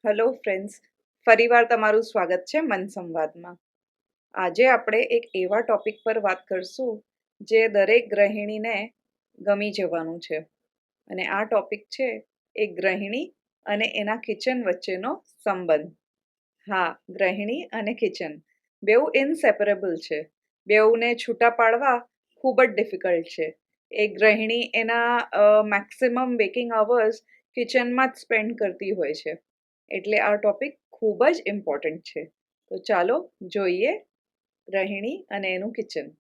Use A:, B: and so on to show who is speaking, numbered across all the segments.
A: Hello friends, ફરીવાર તમારું સ્વાગત છે મન સંવાદમાં. આજે આપણે એક એવા ટોપિક પર વાત કરશું જે દરેક ગૃહિણીને ગમી જવાનું છે. અને આ ટોપિક છે એક ગૃહિણી અને એના કિચન વચ્ચેનો સંબંધ. હા, ગૃહિણી અને કિચન બેઉ ઇનસેપરેબલ છે. બેઉને છૂટા પાડવા ખૂબ જ ડિફિકલ્ટ છે. એક ગૃહિણી એના મેક્સિમમ વેકિંગ અવર્સ કિચનમાં જ સ્પેન્ડ કરતી હોય છે. એટલે આ ટોપિક ખૂબ જ ઇમ્પોર્ટન્ટ છે. તો ચાલો જોઈએ ગૃહિણી અને એનું કિચન.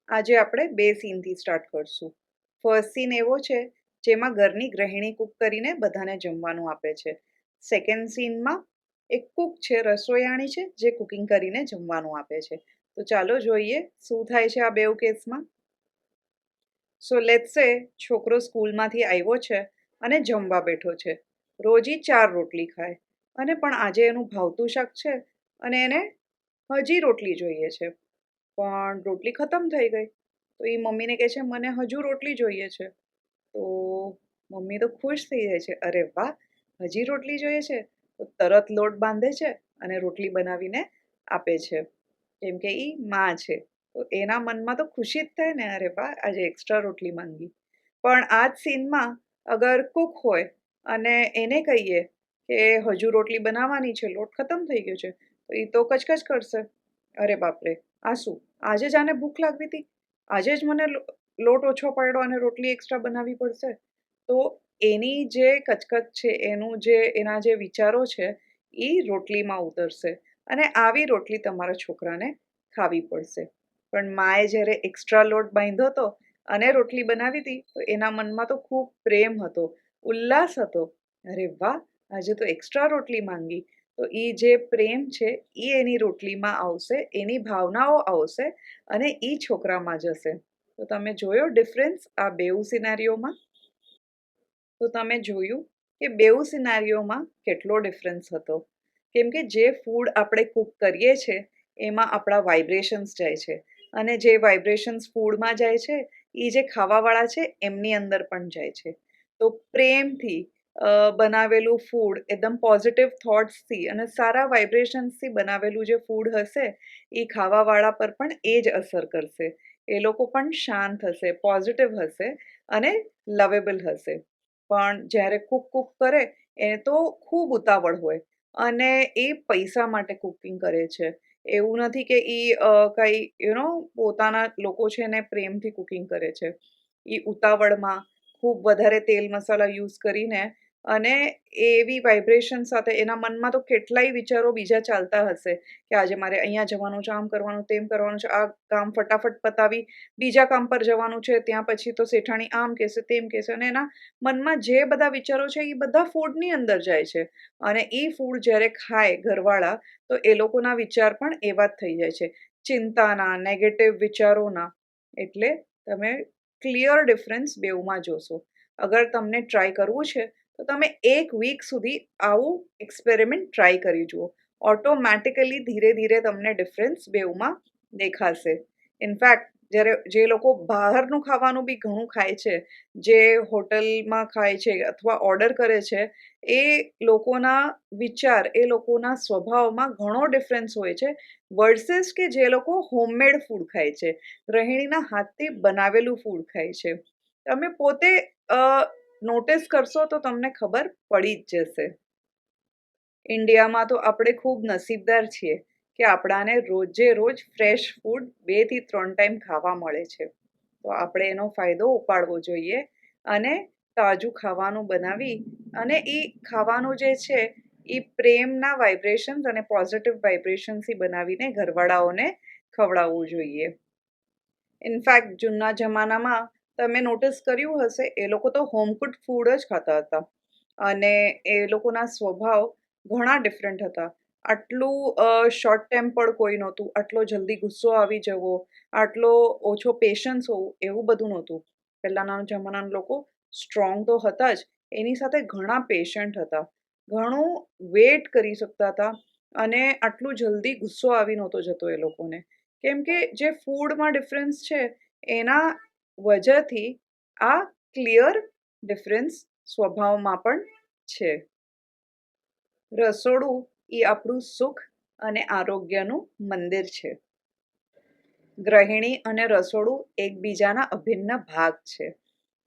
A: આજે આપણે બે સીનથી સ્ટાર્ટ કરશું. ફર્સ્ટ સીન એવો છે જેમાં ઘરની ગૃહિણી કૂક કરીને બધાને જમવાનું આપે છે. સેકન્ડ સીનમાં એક કૂક છે, રસોઈયાણી છે, જે કુકિંગ કરીને જમવાનું આપે છે. તો ચાલો જોઈએ શું થાય છે આ બેઉ કેસમાં. સો લેટ્સ સે છોકરો સ્કૂલમાંથી આવ્યો છે અને જમવા બેઠો છે. રોજી 4 રોટલી ખાય અને પણ આજે એનું ભાવતું શાક છે અને એને હજી રોટલી જોઈએ છે. પણ રોટલી ખતમ થઈ ગઈ. તો એ મમ્મીને કહે છે મને હજુ રોટલી જોઈએ છે. તો મમ્મી તો ખુશ થઈ જાય છે, અરે વાહ, હજી રોટલી જોઈએ છે. તો તરત લોટ બાંધે છે અને રોટલી બનાવીને આપે છે, કેમ કે એ માં છે. તો એના મનમાં તો ખુશી જ થાય ને, અરે વાહ, આજે એક્સ્ટ્રા રોટલી માંગી. પણ આ જ સીનમાં અગર કુક હોય અને એને કહીએ કે હજુ રોટલી બનાવવાની છે, લોટ ખતમ થઈ ગયો છે, તો એ તો કચકચ કરશે. અરે બાપરે, આ શું, આજે જ આને ભૂખ લાગવી હતી, આજે જ મને લોટ ઓછો પડ્યો અને રોટલી એક્સ્ટ્રા બનાવવી પડશે. તો એની જે કચકચ છે, એના જે વિચારો છે, એ રોટલીમાં ઉતરશે અને આવી રોટલી તમારા છોકરાને ખાવી પડશે. પણ માએ જ્યારે એક્સ્ટ્રા લોટ બાંધ્યો હતો અને રોટલી બનાવી હતી, તો એના મનમાં તો ખૂબ પ્રેમ હતો, ઉલ્લાસ હતો. અરે વાહ, આજે તો એક્સ્ટ્રા રોટલી માંગી. તો એ જે પ્રેમ છે એ એની રોટલીમાં આવશે, એની ભાવનાઓ આવશે અને એ છોકરામાં જશે. તો તમે જોયો ડિફરન્સ આ બેઉ સિનારીઓમાં? તો તમે જોયું કે બેઉ સિનારીઓમાં કેટલો ડિફરન્સ હતો. કેમ કે જે ફૂડ આપણે કૂક કરીએ છીએ એમાં આપણા વાઇબ્રેશન્સ જાય છે અને જે વાઇબ્રેશન્સ ફૂડમાં જાય છે એ જે ખાવાવાળા છે એમની અંદર પણ જાય છે. તો પ્રેમથી બનાવેલું ફૂડ એકદમ પોઝિટિવ થોટ્સથી અને સારા વાઇબ્રેશન્સથી બનાવેલું જે ફૂડ હશે એ ખાવાવાળા પર પણ એ જ અસર કરશે. એ લોકો પણ શાંત હશે, પોઝિટિવ હશે અને લવેબલ હશે. પણ જ્યારે કૂક કરે એ તો ખૂબ ઉતાવળ હોય અને એ પૈસા માટે કુકિંગ કરે છે. એવું નથી કે એ કંઈ પોતાના લોકો છે એને પ્રેમથી કુકિંગ કરે છે. એ ઉતાવળમાં ખૂબ વધારે તેલ મસાલા યુઝ કરીને અને એવી વાઇબ્રેશન સાથે એના મનમાં તો કેટલાય વિચારો બીજા ચાલતા હશે કે આજે મારે અહીંયા જવાનું છે, આમ કરવાનું, તેમ કરવાનું છે, આ કામ ફટાફટ પતાવી બીજા કામ પર જવાનું છે, ત્યાં પછી તો શેઠાણી આમ કહેશે, તેમ કહેશે અને એના મનમાં જે બધા વિચારો છે એ બધા ફૂડની અંદર જાય છે. અને એ ફૂડ જ્યારે ખાય ઘરવાળા, તો એ લોકોના વિચાર પણ એવા જ થઈ જાય છે, ચિંતાના, નેગેટિવ વિચારોના. એટલે તમે ક્લિયર ડિફરન્સ બેઉમાં જોશો. અગર તમને ટ્રાય કરવું છે તો તમે 1 વીક સુધી આવું એક્સપેરિમેન્ટ ટ્રાય કરી જુઓ. ઓટોમેટિકલી ધીરે ધીરે તમને ડિફરન્સ બેઉમાં દેખાશે. ઇનફેક્ટ જ્યારે જે લોકો બહારનું ખાવાનું બી ઘણું ખાય છે, જે હોટલમાં ખાય છે અથવા ઓર્ડર કરે છે, એ લોકોના વિચાર, એ લોકોના સ્વભાવમાં ઘણો ડિફરન્સ હોય છે વર્સેસ કે જે લોકો હોમમેડ ફૂડ ખાય છે, ગૃહિણીના હાથથી બનાવેલું ફૂડ ખાય છે. તમે પોતે નોટિસ કરશો તો તમને ખબર પડી જ જશે. ઇન્ડિયામાં તો આપણે ખૂબ નસીબદાર છીએ કે આપણાને રોજે રોજ ફ્રેશ ફૂડ 2 થી 3 ટાઈમ ખાવા મળે છે. તો આપણે એનો ફાયદો ઉપાડવો જોઈએ અને તાજું ખાવાનું બનાવી અને એ ખાવાનું જે છે એ પ્રેમના વાઇબ્રેશન્સ અને પોઝિટિવ વાઇબ્રેશન્સથી બનાવીને ઘરવાળાઓને ખવડાવવું જોઈએ. ઇનફેક્ટ જૂના જમાનામાં તમે નોટિસ કર્યું હશે, એ લોકો તો હોમ કુક્ડ ફૂડ જ ખાતા હતા અને એ લોકોના સ્વભાવ ઘણા ડિફરન્ટ હતા. આટલું શોર્ટ ટેમ્પર્ડ કોઈ નહોતું, આટલો જલ્દી ગુસ્સો આવી જવો, આટલો ઓછો પેશન્સ હોવું, એવું બધું નહોતું. પહેલાંના જમાનાના લોકો સ્ટ્રોંગ તો હતા જ, એની સાથે ઘણા પેશન્ટ હતા, ઘણું વેઇટ કરી શકતા હતા અને આટલું જલ્દી ગુસ્સો આવી નહોતો જતો એ લોકોને. કેમ કે જે ફૂડમાં ડિફરન્સ છે એના વજહથી આ ક્લિયર ડિફરન્સ સ્વભાવમાં પણ છે. રસોડું એ આપણું સુખ અને આરોગ્યનું મંદિર છે. ગૃહિણી અને રસોડું એકબીજાના અભિન્ન ભાગ છે.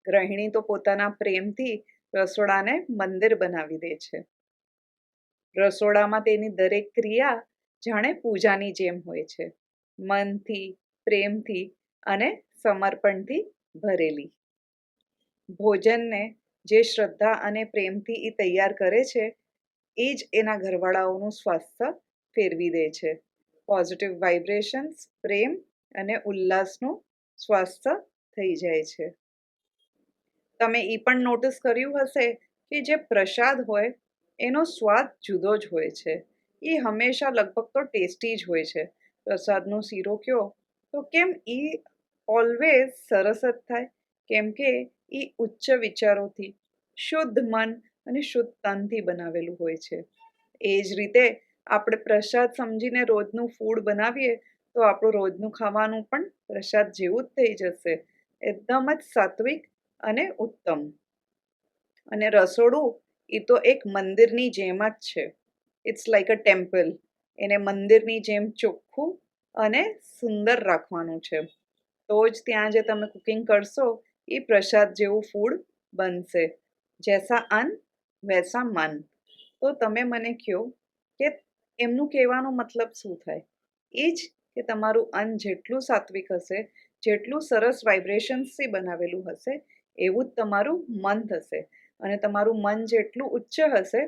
A: ગૃહિણી તો પોતાના પ્રેમથી રસોડાને મંદિર બનાવી દે છે. રસોડામાં તેની દરેક ક્રિયા જાણે પૂજાની જેમ હોય છે, મનથી, પ્રેમથી અને સમર્પણથી ભરેલી. ભોજનને જે શ્રદ્ધા અને પ્રેમથી એ તૈયાર કરે છે, એ જ એના ઘરવાળાઓનું સ્વાસ્થ્ય ફેરવી દે છે. પોઝિટિવ વાઇબ્રેશન્સ, પ્રેમ અને ઉલ્લાસનું સ્વાસ્થ્ય થઈ જાય છે. તમે એ પણ નોટિસ કર્યું હશે કે જે પ્રસાદ હોય એનો સ્વાદ જુદો જ હોય છે. એ હંમેશા લગભગ તો ટેસ્ટી જ હોય છે. પ્રસાદનો શીરો કયો તો કેમ એ ઓલવેઝ સરસ જ થાય, કેમ કે એ ઉચ્ચ વિચારોથી, શુદ્ધ મન અને શુદ્ધ તનથી બનાવેલું હોય છે. એ જ રીતે આપણે પ્રસાદ સમજીને રોજનું ફૂડ બનાવીએ તો આપણું રોજનું ખાવાનું પણ પ્રસાદ જેવું જ થઈ જશે, એકદમ જ સાત્વિક અને ઉત્તમ. અને રસોડું એ તો એક મંદિરની જેમ જ છે. It's like a temple. એને મંદિરની જેમ ચોખ્ખું અને સુંદર રાખવાનું છે. તો જ ત્યાં જે તમે કુકિંગ કરશો એ પ્રસાદ જેવું ફૂડ બનશે. જૈસા અન્ન વૈસા મન. તો તમે મને કહો કે એમનું કહેવાનો મતલબ શું થાય? એ જ કે તમારું અન્ન જેટલું સાત્વિક હશે, જેટલું સરસ વાઇબ્રેશન્સથી બનાવેલું હશે, એવું જ તમારું મન થશે. અને તમારું મન જેટલું ઉચ્ચ હશે,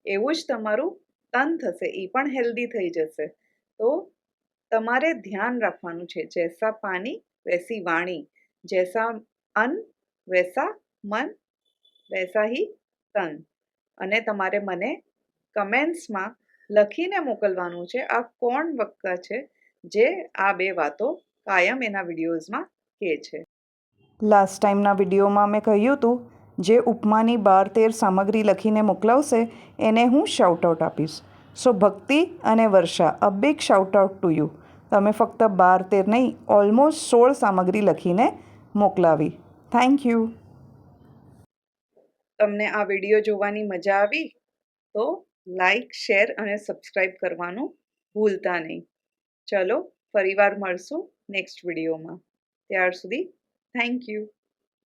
A: એવું જ તમારું તન થશે, એ પણ હેલ્ધી થઈ જશે. તો તમારે ધ્યાન રાખવાનું છે, જૈસા પાણી વૈસી વાણી, જૈસા અન્ન વૈસા મન વૈસા હી તન. અને તમારે મને કમેન્ટ્સમાં લખીને મોકલવાનું છે આ કોણ વક્તા છે જે આ બે વાતો કાયમ એના વિડીયોઝમાં કહે છે. લાસ્ટ ટાઈમના વિડીયોમાં મેં કહ્યું હતું જે ઉપમાની 12-13 સામગ્રી લખીને મોકલાવશે એને હું શાઉટઆઉટ આપીશ. સો ભક્તિ અને વર્ષા, અ બિગ શાઉટઆઉટ ટુ યુ. તમે ફક્ત 12-13 નહીં, ઓલમોસ્ટ 16 સામગ્રી લખીને મોકલાવી. Thank you. તમને આ વિડીયો જોવાની મજા આવી તો લાઈક, શેર અને સબસ્ક્રાઈબ કરવાનું ભૂલતા નહીં. ચલો ફરીવાર મળશું નેક્સ્ટ વિડીયોમાં. ત્યાર સુધી થેન્ક યુ.